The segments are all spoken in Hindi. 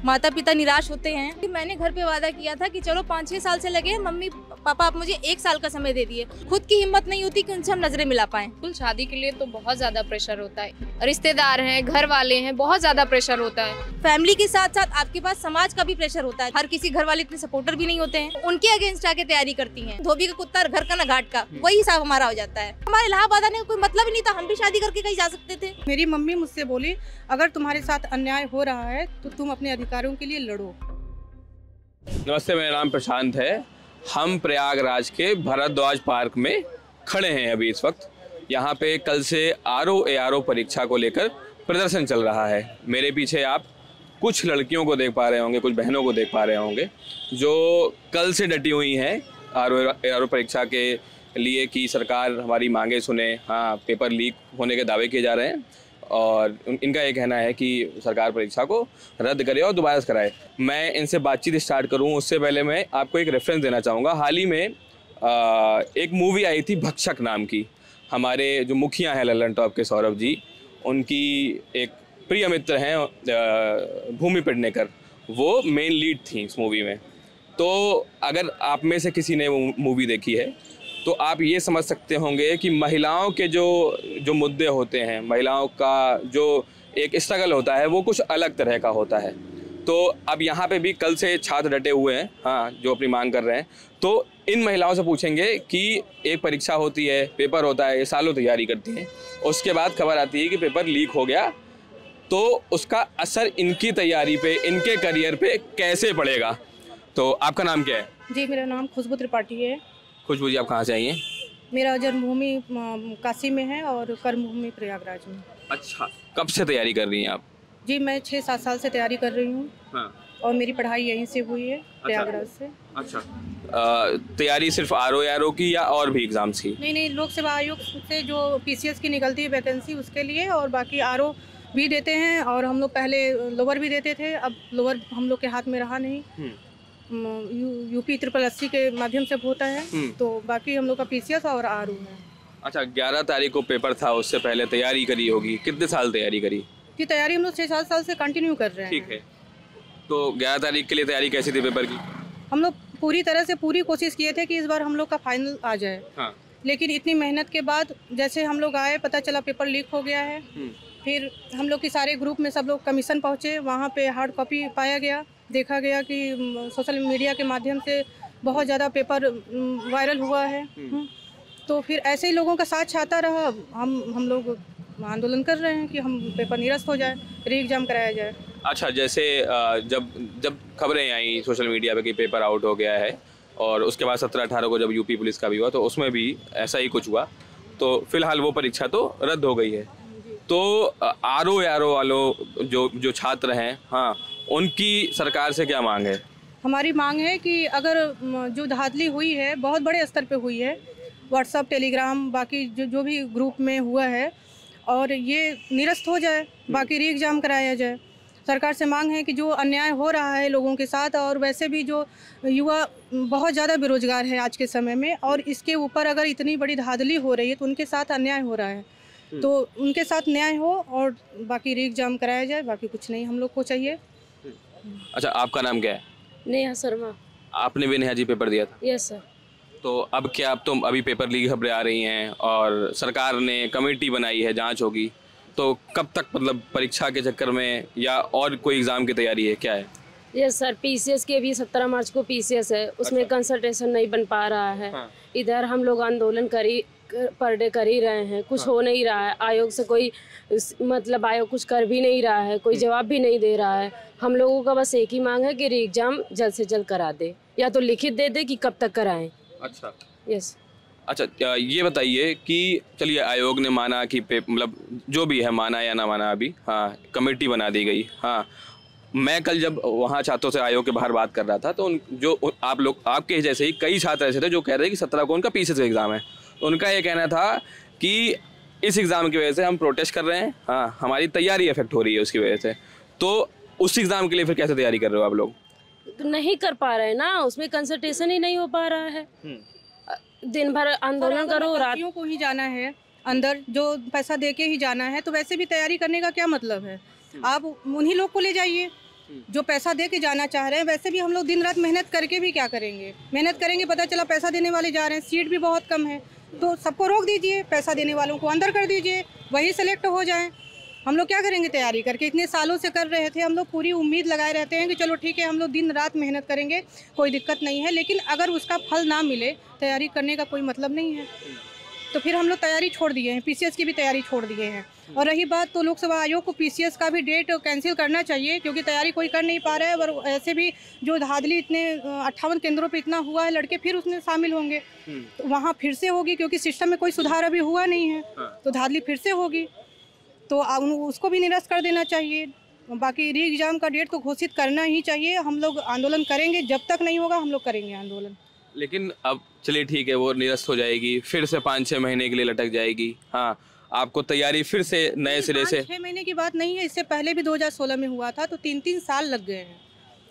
माता पिता निराश होते हैं। मैंने घर पे वादा किया था कि चलो 5-6 साल से लगे, मम्मी पापा आप मुझे 1 साल का समय दे दिए। खुद की हिम्मत नहीं होती कि उनसे हम नजरें मिला पाएं। कुल शादी के लिए तो बहुत ज्यादा प्रेशर होता है, रिश्तेदार हैं, घर वाले हैं, बहुत ज्यादा प्रेशर होता है। फैमिली के साथ साथ आपके पास समाज का भी प्रेशर होता है। हर किसी घर वाले इतने सपोर्टर भी नहीं होते हैं, उनके अगेंस्ट आके तैयारी करती हैं। धोबी का कुत्ता घर का ना घाट का, वही हिसाब हमारा हो जाता है। हमारे इलाहाबाद आने का कोई मतलब ही नहीं था, हम भी शादी करके कहीं जा सकते थे। मेरी मम्मी मुझसे बोली, अगर तुम्हारे साथ अन्याय हो रहा है तो तुम अपने अधिकारों के लिए लड़ो। नमस्ते, मेरा नाम प्रशांत है। हम प्रयागराज के भारद्वाज पार्क में खड़े हैं अभी इस वक्त। यहाँ पे कल से ARO परीक्षा को लेकर प्रदर्शन चल रहा है। मेरे पीछे आप कुछ लड़कियों को देख पा रहे होंगे, कुछ बहनों को देख पा रहे होंगे जो कल से डटी हुई हैं ARO परीक्षा के लिए कि सरकार हमारी मांगे सुने। हाँ, पेपर लीक होने के दावे किए जा रहे हैं और इनका ये कहना है कि सरकार परीक्षा को रद्द करे और दोबारा कराए। मैं इनसे बातचीत स्टार्ट करूं उससे पहले मैं आपको एक रेफरेंस देना चाहूँगा। हाल ही में एक मूवी आई थी भक्षक नाम की। हमारे जो मुखिया हैं लल्लन टॉप के सौरभ जी, उनकी एक प्रिय मित्र हैं भूमि पेडनेकर, वो मेन लीड थी इस मूवी में। तो अगर आप में से किसी ने वो मूवी देखी है तो आप ये समझ सकते होंगे कि महिलाओं के जो मुद्दे होते हैं, महिलाओं का जो एक स्ट्रगल होता है, वो कुछ अलग तरह का होता है। तो अब यहाँ पे भी कल से छात्र डटे हुए हैं, हाँ, जो अपनी मांग कर रहे हैं। तो इन महिलाओं से पूछेंगे कि एक परीक्षा होती है, पेपर होता है, ये सालों तैयारी करती हैं, उसके बाद खबर आती है कि पेपर लीक हो गया, तो उसका असर इनकी तैयारी पे, इनके करियर पे कैसे पड़ेगा। तो आपका नाम क्या है? जी, मेरा नाम खुशबू त्रिपाठी है। खुशबू जी, आप कहाँ से आई हैं? मेरा जन्मभूमि काशी में है और कर्मभूमि प्रयागराज में। अच्छा, कब से तैयारी कर रही हैं आप? जी, मैं 6-7 साल से तैयारी कर रही हूँ। हाँ। और मेरी पढ़ाई यहीं से हुई है, प्रयागराज से। अच्छा, तैयारी सिर्फ ARO की या और भी एग्जाम्स की? नहीं, लोक सेवा आयोग से जो PCS की निकलती है वैकेंसी, उसके लिए, और बाकी ARO भी देते हैं। और हम लोग पहले लोअर भी देते थे, अब लोअर हम लोग के हाथ में रहा नहीं। UP 80 के माध्यम से होता है, तो बाकी हम लोग का PCS और ARO है। अच्छा, 11 तारीख को पेपर था, उससे पहले तैयारी करी होगी। कितने साल तैयारी करी? की तैयारी हम लोग 6-7 साल से कंटिन्यू कर रहे हैं। ठीक है, तो 11 तारीख के लिए तैयारी कैसी थी पेपर की? हम लोग पूरी तरह से पूरी कोशिश किए थे कि इस बार हम लोग का फाइनल आ जाए। हाँ। लेकिन इतनी मेहनत के बाद जैसे हम लोग आए, पता चला पेपर लीक हो गया है। फिर हम लोग के सारे ग्रुप में सब लोग कमीशन पहुँचे, वहाँ पे हार्ड कॉपी पाया गया। देखा गया कि सोशल मीडिया के माध्यम से बहुत ज़्यादा पेपर वायरल हुआ है। तो फिर ऐसे ही लोगों का साथ चाहता रहा। हम लोग आंदोलन कर रहे हैं कि हम पेपर निरस्त हो जाए, री एग्जाम कराया जाए। अच्छा, जैसे जब खबरें आई सोशल मीडिया पे कि पेपर आउट हो गया है, और उसके बाद 17-18 को जब UP पुलिस का भी हुआ, तो उसमें भी ऐसा ही कुछ हुआ। तो फिलहाल वो परीक्षा तो रद्द हो गई है। तो ARO वालों जो छात्र हैं, हाँ, उनकी सरकार से क्या मांग है? हमारी मांग है कि अगर जो धांधली हुई है, बहुत बड़े स्तर पे हुई है, व्हाट्सएप, टेलीग्राम, बाकी जो भी ग्रुप में हुआ है, और ये निरस्त हो जाए, बाकी री एग्जाम कराया जाए। सरकार से मांग है कि जो अन्याय हो रहा है लोगों के साथ, और वैसे भी जो युवा बहुत ज़्यादा बेरोजगार है आज के समय में, और इसके ऊपर अगर इतनी बड़ी धांधली हो रही है तो उनके साथ अन्याय हो रहा है, तो उनके साथ न्याय हो और बाकी री एग्जाम कराया जाए। बाकी कुछ नहीं हम लोग को चाहिए। अच्छा, आपका नाम क्या है? नेहा शर्मा। आपने भी नेहा जी पेपर दिया था? Yes sir. तो अब क्या, अब तुम अभी पेपर लीक खबरें आ रही हैं और सरकार ने कमेटी बनाई है, जांच होगी, तो कब तक, मतलब परीक्षा के चक्कर में या और कोई एग्जाम की तैयारी है, क्या है? यस सर, PCS के भी 17 मार्च को PCS है, उसमें कंसल्टेशन नहीं बन पा रहा है। हाँ। इधर हम लोग आंदोलन पर डे कर ही रहे हैं, कुछ हो नहीं रहा है। आयोग से कोई मतलब आयोग कुछ कर भी नहीं रहा है, कोई जवाब भी नहीं दे रहा है। हम लोगों का बस एक ही मांग है कि री एग्जाम जल्द से जल्द करा दे, या तो लिखित दे दे कि कब तक कराएं। अच्छा, यस। अच्छा, ये बताइए कि चलिए आयोग ने माना कि मतलब जो भी है, माना या ना माना अभी, हाँ, कमेटी बना दी गई। हाँ, मैं कल जब वहाँ छात्रों से आयोग के बाहर बात कर रहा था, तो जो आप लोग, आपके जैसे ही कई छात्र ऐसे थे जो कह रहे थे कि 17 को उनका PCS एग्ज़ाम है। तो उनका ये कहना था कि इस एग्ज़ाम की वजह से हम प्रोटेस्ट कर रहे हैं, हाँ, हमारी तैयारी इफेक्ट हो रही है उसकी वजह से। तो उस एग्ज़ाम के लिए फिर कैसे तैयारी कर रहे हो आप लोग? तो नहीं कर पा रहे ना, उसमें कंसल्टेशन ही नहीं हो पा रहा है। दिन भर आंदोलन करो, रात को ही जाना है अंदर, जो पैसा दे के ही जाना है, तो वैसे भी तैयारी करने का क्या मतलब है? आप उन्हीं लोग को ले जाइए जो पैसा दे के जाना चाह रहे हैं, वैसे भी हम लोग दिन रात मेहनत करके भी क्या करेंगे, मेहनत करेंगे, पता चला पैसा देने वाले जा रहे हैं, सीट भी बहुत कम है, तो सबको रोक दीजिए, पैसा देने वालों को अंदर कर दीजिए, वही सेलेक्ट हो जाएं। हम लोग क्या करेंगे तैयारी करके, इतने सालों से कर रहे थे, हम लोग पूरी उम्मीद लगाए रहते हैं कि चलो ठीक है हम लोग दिन रात मेहनत करेंगे, कोई दिक्कत नहीं है, लेकिन अगर उसका फल ना मिले, तैयारी करने का कोई मतलब नहीं है। तो फिर हम लोग तैयारी छोड़ दिए हैं, पीसीएस की भी तैयारी छोड़ दिए हैं। और रही बात तो लोकसभा आयोग को पीसीएस का भी डेट कैंसिल करना चाहिए, क्योंकि तैयारी कोई कर नहीं पा रहा है। और ऐसे भी जो धांधली इतने 58 केंद्रों पे इतना हुआ है, लड़के फिर उसमें शामिल होंगे, तो वहाँ फिर से होगी, क्योंकि सिस्टम में कोई सुधार अभी हुआ नहीं है, तो धांधली फिर से होगी, तो उसको भी निरस्त कर देना चाहिए। बाकी री एग्ज़ाम का डेट तो घोषित करना ही चाहिए। हम लोग आंदोलन करेंगे, जब तक नहीं होगा हम लोग करेंगे आंदोलन। लेकिन अब चलिए ठीक है, वो निरस्त हो जाएगी, फिर से 5-6 महीने के लिए लटक जाएगी। हाँ, आपको तैयारी फिर से नए सिरे से। 6 महीने की बात नहीं है, इससे पहले भी 2016 में हुआ था, तो 3-3 साल लग गए हैं।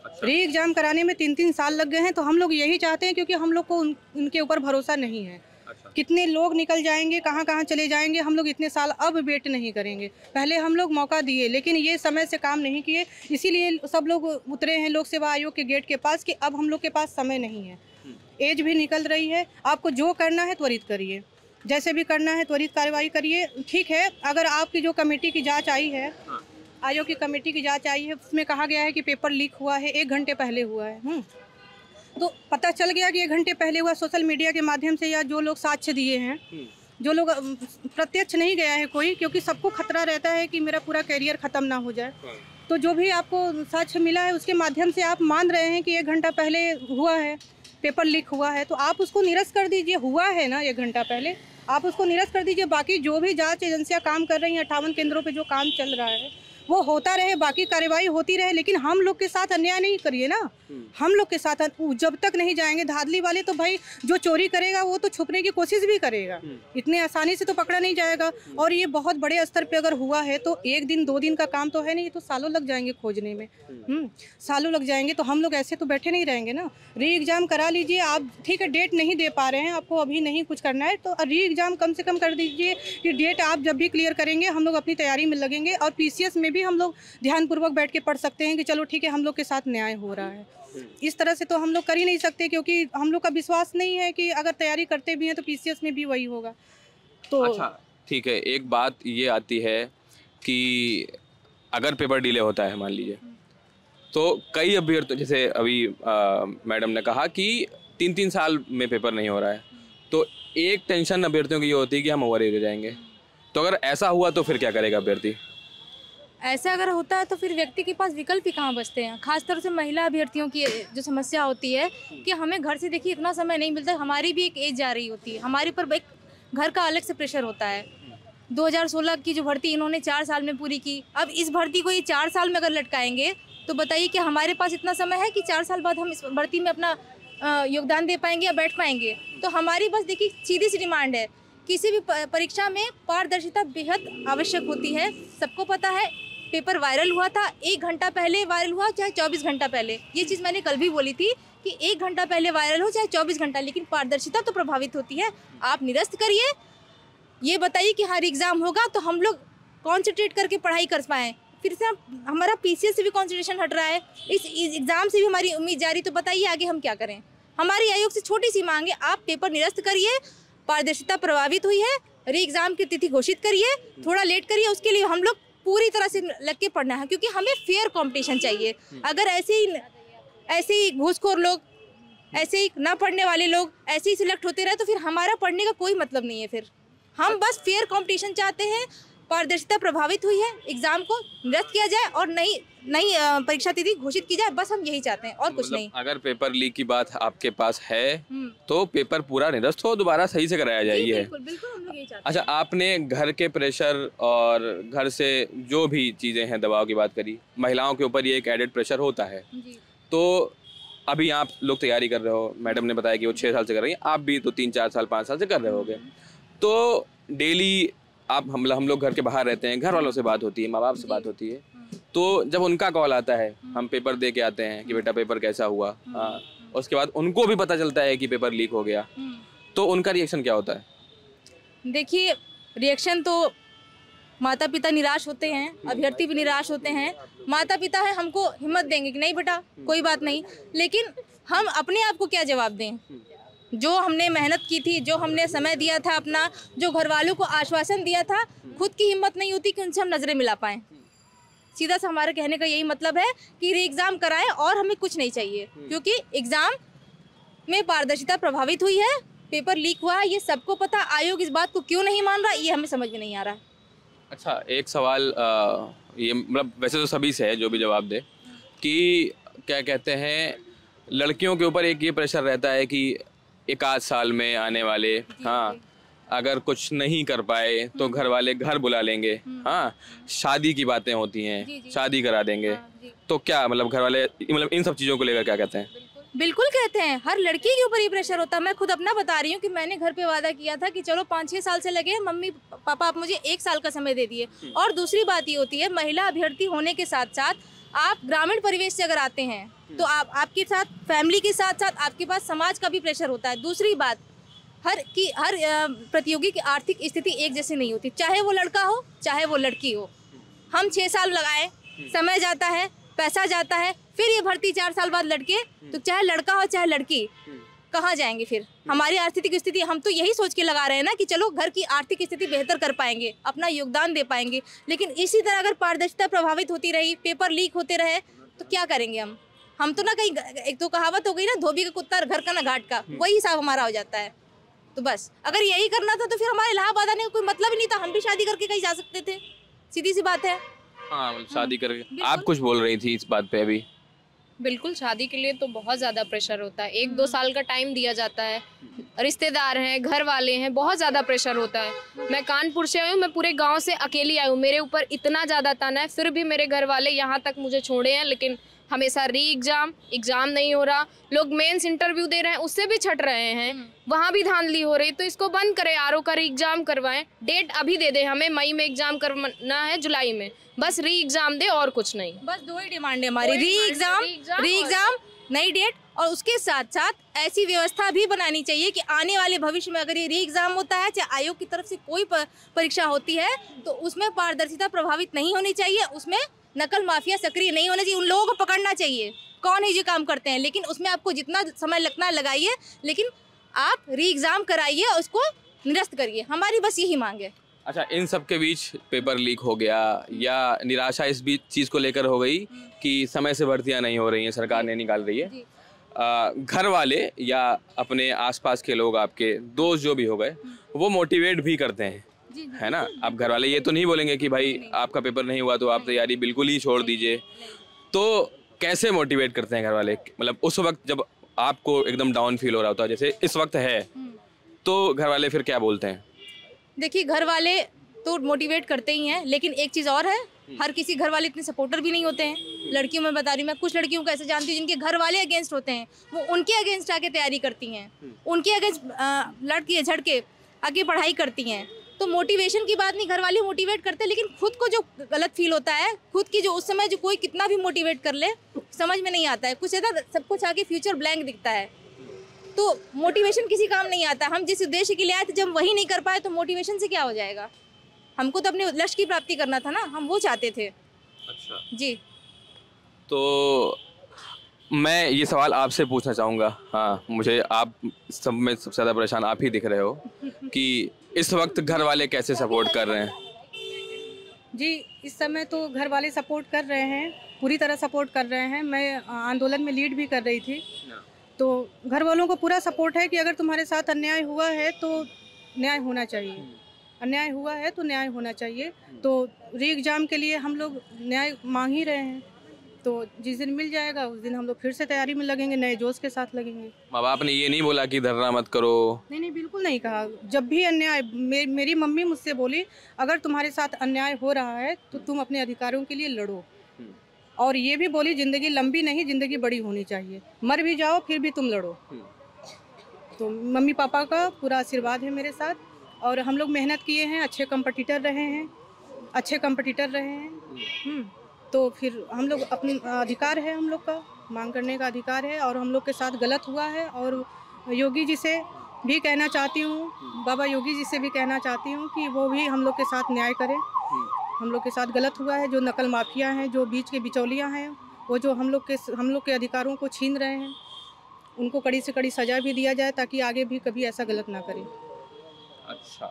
अच्छा। री एग्ज़ाम कराने में 3-3 साल लग गए हैं, तो हम लोग यही चाहते हैं, क्योंकि हम लोग को उनके ऊपर भरोसा नहीं है। अच्छा। कितने लोग निकल जाएंगे, कहाँ कहाँ चले जाएंगे, हम लोग इतने साल अब वेट नहीं करेंगे। पहले हम लोग मौका दिए, लेकिन ये समय से काम नहीं किए, इसीलिए सब लोग उतरे हैं लोक सेवा आयोग के गेट के पास कि अब हम लोग के पास समय नहीं है, एज भी निकल रही है, आपको जो करना है त्वरित करिए, जैसे भी करना है त्वरित कार्रवाई करिए। ठीक है, अगर आपकी जो कमेटी की जांच आई है, आयोग की कमेटी की जांच आई है, उसमें कहा गया है कि पेपर लीक हुआ है, 1 घंटे पहले हुआ है, तो पता चल गया कि 1 घंटे पहले हुआ, सोशल मीडिया के माध्यम से, या जो लोग साक्ष्य दिए हैं, जो लोग प्रत्यक्ष नहीं गया है कोई, क्योंकि सबको खतरा रहता है कि मेरा पूरा करियर ख़त्म ना हो जाए, तो जो भी आपको साक्ष्य मिला है उसके माध्यम से आप मान रहे हैं कि 1 घंटा पहले हुआ है, पेपर लीक हुआ है, तो आप उसको निरस्त कर दीजिए। हुआ है ना 1 घंटा पहले, आप उसको निरस्त कर दीजिए। बाकी जो भी जांच एजेंसियां काम कर रही हैं, 58 केंद्रों पे जो काम चल रहा है वो होता रहे, बाकी कार्रवाई होती रहे, लेकिन हम लोग के साथ अन्याय नहीं करिए ना। हम लोग के साथ जब तक नहीं जाएंगे, धांधली वाले तो भाई जो चोरी करेगा वो तो छुपने की कोशिश भी करेगा, इतने आसानी से तो पकड़ा नहीं जाएगा। और ये बहुत बड़े स्तर पे अगर हुआ है तो 1 दिन 2 दिन का काम तो है नहीं, तो सालों लग जाएंगे खोजने में, सालों लग जाएंगे। तो हम लोग ऐसे तो बैठे नहीं रहेंगे ना। री एग्ज़ाम करा लीजिए आप, ठीक है, डेट नहीं दे पा रहे हैं, आपको अभी नहीं कुछ करना है, तो री एग्ज़ाम कम से कम कर दीजिए कि डेट आप जब भी क्लियर करेंगे हम लोग अपनी तैयारी में लगेंगे। और पीसीएस में भी हम लोग ध्यानपूर्वक बैठ के पढ़ सकते हैं कि चलो ठीक है हम लोग के साथ न्याय हो रहा है। इस तरह से तो हम लोग कर ही नहीं सकते, क्योंकि हम लोग का विश्वास नहीं है कि अगर तैयारी करते भी हैं तो पीसीएस में भी वही होगा। तो अच्छा ठीक है, एक बात ये आती है कि अगर पेपर डिले होता है मान लीजिए, तो कई अभ्यर्थी, जैसे अभी मैडम ने कहा कि 3-3 साल में पेपर नहीं हो रहा है, तो एक टेंशन अभ्यर्थियों की ये होती है कि हम ओवर एज हो जाएंगे। तो अगर ऐसा हुआ तो फिर क्या करेगा अभ्यर्थी? ऐसा अगर होता है तो फिर व्यक्ति के पास विकल्प ही कहाँ बचते हैं। खासतौर से महिला अभ्यर्थियों की जो समस्या होती है कि हमें घर से देखिए इतना समय नहीं मिलता, हमारी भी एक एज जा रही होती है, हमारे ऊपर एक घर का अलग से प्रेशर होता है। 2016 की जो भर्ती इन्होंने 4 साल में पूरी की, अब इस भर्ती को ये 4 साल में अगर लटकाएंगे तो बताइए कि हमारे पास इतना समय है कि 4 साल बाद हम इस भर्ती में अपना योगदान दे पाएंगे या बैठ पाएंगे? तो हमारी बस देखिए सीधी सी डिमांड है, किसी भी परीक्षा में पारदर्शिता बेहद आवश्यक होती है। सबको पता है पेपर वायरल हुआ था, 1 घंटा पहले वायरल हुआ चाहे 24 घंटा पहले, ये चीज़ मैंने कल भी बोली थी कि 1 घंटा पहले वायरल हो चाहे 24 घंटा, लेकिन पारदर्शिता तो प्रभावित होती है। आप निरस्त करिए, ये बताइए कि हर एग्ज़ाम होगा तो हम लोग कॉन्सेंट्रेट करके पढ़ाई कर पाएँ। फिर से हमारा पीसीएस से भी कॉन्सेंट्रेशन हट रहा है, इस एग्ज़ाम से भी हमारी उम्मीद जा रही, तो बताइए आगे हम क्या करें? हमारी आयोग से छोटी सी मांग है, आप पेपर निरस्त करिए। पारदर्शिता प्रभावित हुई है, री एग्ज़ाम की तिथि घोषित करिए, थोड़ा लेट करिए, उसके लिए हम लोग पूरी तरह से लग के पढ़ना है, क्योंकि हमें फेयर कंपटीशन चाहिए। अगर ऐसे ही घूसखोर लोग, ऐसे ही ना पढ़ने वाले लोग ऐसे ही सिलेक्ट होते रहे तो फिर हमारा पढ़ने का कोई मतलब नहीं है। फिर हम बस फेयर कंपटीशन चाहते हैं, पारदर्शिता प्रभावित हुई है, एग्जाम को निरस्त किया जाए और नई परीक्षा तिथि घोषित की जाए, बस हम यही चाहते हैं और कुछ नहीं। अगर पेपर लीक की बात आपके पास है तो पेपर पूरा निरस्त हो, दोबारा सही से कराया जाए। बिल्कुल बिल्कुल हम लोग यही चाहते हैं। अच्छा, आपने घर के प्रेशर और घर से जो भी चीज़ें हैं दबाव की बात करी, महिलाओं के ऊपर ये एक एडेड प्रेशर होता है। तो अभी आप लोग तैयारी कर रहे हो, मैडम ने बताया कि वो 6 साल से कर रही हैं, आप भी तो 3-4 साल 5 साल से कर रहे होगे। तो डेली आप हम लोग घर के बाहर रहते हैं, घर वालों से बात होती है, माँ बाप से बात होती है, तो जब उनका कॉल आता है, हम पेपर दे के आते हैं कि बेटा पेपर कैसा हुआ, उसके बाद उनको भी पता चलता है कि पेपर लीक हो गया, तो उनका रिएक्शन क्या होता है? देखिए, रिएक्शन तो माता पिता निराश होते हैं, अभ्यर्थी भी निराश होते हैं, माता पिता है, हमको हिम्मत देंगे कि नहीं बेटा कोई बात नहीं, लेकिन हम अपने आप को क्या जवाब दें? जो हमने मेहनत की थी, जो हमने समय दिया था अपना, जो घर वालों को आश्वासन दिया था, खुद की हिम्मत नहीं होती कि उनसे हम नजरें मिला पाएं। सीधा सा हमारे कहने का यही मतलब है कि री एग्जाम कराएं और हमें कुछ नहीं चाहिए, क्योंकि एग्जाम में पारदर्शिता प्रभावित हुई है, पेपर लीक हुआ है, ये सबको पता। आयोग इस बात को क्यों नहीं मान रहा, ये हमें समझ में नहीं आ रहा। अच्छा, एक सवाल ये मतलब वैसे तो सभी से है जो भी जवाब दे, कि क्या कहते हैं, लड़कियों के ऊपर एक ये प्रेशर रहता है कि एक आध साल में आने वाले, हाँ, अगर कुछ नहीं कर पाए तो घर वाले घर बुला लेंगे, हाँ, शादी की बातें होती हैं, शादी करा देंगे। तो क्या मतलब घर वाले मतलब इन सब चीज़ों को लेकर क्या कहते हैं? बिल्कुल कहते हैं, हर लड़की के ऊपर ये प्रेशर होता है। मैं खुद अपना बता रही हूँ कि मैंने घर पे वादा किया था कि चलो 5-6 साल से लगे, मम्मी पापा आप मुझे 1 साल का समय दे दिए। और दूसरी बात ये होती है, महिला अभ्यर्थी होने के साथ साथ आप ग्रामीण परिवेश से अगर आते हैं तो आपके साथ फैमिली के साथ साथ आपके पास समाज का भी प्रेशर होता है। दूसरी बात, हर प्रतियोगी की आर्थिक स्थिति एक जैसी नहीं होती, चाहे वो लड़का हो चाहे वो लड़की हो। हम 6 साल लगाए, समय जाता है, पैसा जाता है, फिर ये भर्ती 4 साल बाद लड़के, तो चाहे लड़का हो चाहे लड़की, कहाँ जाएंगे फिर? हमारी आर्थिक स्थिति, हम तो यही सोच के लगा रहे हैं ना कि चलो घर की आर्थिक स्थिति बेहतर कर पाएंगे, अपना योगदान दे पाएंगे। लेकिन इसी तरह अगर पारदर्शिता प्रभावित होती रही, पेपर लीक होते रहे, तो क्या करेंगे हम तो ना कहीं, एक तो कहावत हो गई ना, धोबी का कुत्ता घर का ना घाट का, वही हिसाब हमारा हो जाता है। तो बस अगर यही करना था तो फिर हमारे इलाहाबाद आने का कोई मतलब ही नहीं था, हम भी शादी करके कहीं जा सकते थे, सीधी सी बात है। हाँ, शादी करके। आप कुछ बोल रही थी इस बात पे अभी? बिल्कुल, शादी के लिए तो बहुत ज़्यादा प्रेशर होता है, 1-2 साल का टाइम दिया जाता है, रिश्तेदार हैं, घर वाले हैं, बहुत ज़्यादा प्रेशर होता है। मैं कानपुर से आई हूँ, मैं पूरे गांव से अकेली आई हूँ, मेरे ऊपर इतना ज़्यादा ताना है, फिर भी मेरे घर वाले यहाँ तक मुझे छोड़े हैं। लेकिन हमेशा एग्जाम नहीं हो रहा, लोग मेंस इंटरव्यू दे रहे हैं उससे भी छट रहे हैं, वहाँ भी धांधली हो रही। तो इसको बंद करें, आरओ का री एग्जाम करवाएं, डेट अभी दे दे, हमें मई में एग्जाम करवाना है, जुलाई में, बस री एग्जाम दे और कुछ नहीं। बस 2 ही डिमांड है हमारी, री एग्जाम, नई डेट, और उसके साथ साथ ऐसी व्यवस्था भी बनानी चाहिए कि आने वाले भविष्य में अगर ये री एग्जाम होता है, चाहे आयोग की तरफ से कोई परीक्षा होती है, तो उसमें पारदर्शिता प्रभावित नहीं होनी चाहिए, उसमें नकल माफिया सक्रिय नहीं होना चाहिए, उन लोगों को पकड़ना चाहिए कौन है जो काम करते हैं। लेकिन उसमें आपको जितना समय लगना लगाइए, लेकिन आप री एग्जाम कराइए और उसको निरस्त करिए, हमारी बस यही मांग है। अच्छा, इन सब के बीच पेपर लीक हो गया या निराशा इस बीच चीज़ को लेकर हो गई कि समय से भर्तियां नहीं हो रही हैं, सरकार नहीं निकाल रही है, घर वाले या अपने आसपास के लोग, आपके दोस्त जो भी हो गए, वो मोटिवेट भी करते हैं, है ना? अब घर वाले ये तो नहीं बोलेंगे कि भाई आपका पेपर नहीं हुआ तो आप तैयारी बिल्कुल ही छोड़ दीजिए। तो कैसे मोटिवेट करते हैं घर वाले, मतलब उस वक्त जब आपको एकदम डाउन फील हो रहा होता है, जैसे इस वक्त है, तो घर वाले फिर क्या बोलते हैं? देखिए, घर वाले तो मोटिवेट करते ही हैं, लेकिन एक चीज़ और है, हर किसी घर वाले इतने सपोर्टर भी नहीं होते हैं। लड़कियों में बता रही हूँ, मैं कुछ लड़कियों को ऐसे जानती हूँ जिनके घर वाले अगेंस्ट होते हैं, वो उनके अगेंस्ट आके तैयारी करती हैं, उनके अगेंस्ट लड़के झड़के आगे पढ़ाई करती हैं। तो मोटिवेशन की बात नहीं, घर वाले मोटिवेट करते हैं, लेकिन खुद को जो गलत फील होता है, खुद की जो उस समय जो कोई कितना भी मोटिवेट कर ले, समझ में नहीं आता है, कुछ ऐसा सब कुछ आगे फ्यूचर ब्लैंक दिखता है। तो मोटिवेशन किसी काम नहीं आता। हम जिस उद्देश्य के लिए आए थे, जब वही नहीं कर पाए तो मोटिवेशन से क्या हो जाएगा? हमको तो अपने लक्ष्य की प्राप्ति करना था ना, हम वो चाहते थे। अच्छा जी, तो मैं ये सवाल आपसे पूछना चाहूँगा। हाँ, मुझे आप सब में सबसे ज़्यादा परेशान आप ही दिख रहे हो कि इस वक्त घर वाले कैसे सपोर्ट कर रहे हैं? जी, इस समय तो घर वाले सपोर्ट कर रहे हैं, पूरी तरह सपोर्ट कर रहे हैं। मैं आंदोलन में लीड भी कर रही थी, तो घर वालों को पूरा सपोर्ट है कि अगर तुम्हारे साथ अन्याय हुआ है तो न्याय होना चाहिए, अन्याय हुआ है तो न्याय होना चाहिए। तो री एग्जाम के लिए हम लोग न्याय मांग ही रहे हैं, तो जिस दिन मिल जाएगा उस दिन हम लोग फिर से तैयारी में लगेंगे, नए जोश के साथ लगेंगे। माँ बाप ने ये नहीं बोला कि धरना मत करो? नहीं, बिल्कुल नहीं कहा। जब भी अन्याय, मेरी मम्मी मुझसे बोली, अगर तुम्हारे साथ अन्याय हो रहा है तो तुम अपने अधिकारों के लिए लड़ो, और ये भी बोली ज़िंदगी लंबी नहीं, ज़िंदगी बड़ी होनी चाहिए, मर भी जाओ फिर भी तुम लड़ो। तो मम्मी पापा का पूरा आशीर्वाद है मेरे साथ, और हम लोग मेहनत किए हैं, अच्छे कंपटीटर रहे हैं, तो फिर हम लोग अपने अधिकार है, हम लोग का मांग करने का अधिकार है, और हम लोग के साथ गलत हुआ है। और योगी जी से भी कहना चाहती हूँ, बाबा योगी जी से भी कहना चाहती हूँ कि वो भी हम लोग के साथ न्याय करें, हम लोग के साथ गलत हुआ है। जो नकल माफिया हैं, जो बीच के बिचौलियाँ हैं, वो जो हम लोग के अधिकारों को छीन रहे हैं, उनको कड़ी से कड़ी सज़ा भी दिया जाए ताकि आगे भी कभी ऐसा गलत ना करें। अच्छा,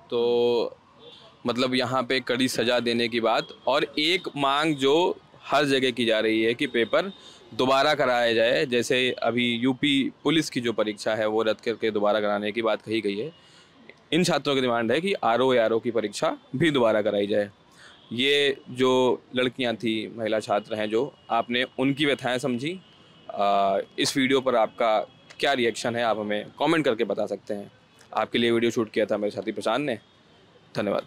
तो मतलब यहाँ पे कड़ी सज़ा देने की बात, और एक मांग जो हर जगह की जा रही है कि पेपर दोबारा कराया जाए। जैसे अभी यूपी पुलिस की जो परीक्षा है वो रद्द करके दोबारा कराने की बात कही गई है। इन छात्रों की डिमांड है कि आरओ की परीक्षा भी दोबारा कराई जाए। ये जो लड़कियां थी, महिला छात्र हैं, जो आपने उनकी व्यथाएं समझी। इस वीडियो पर आपका क्या रिएक्शन है, आप हमें कमेंट करके बता सकते हैं। आपके लिए वीडियो शूट किया था मेरे साथी प्रशांत ने। धन्यवाद।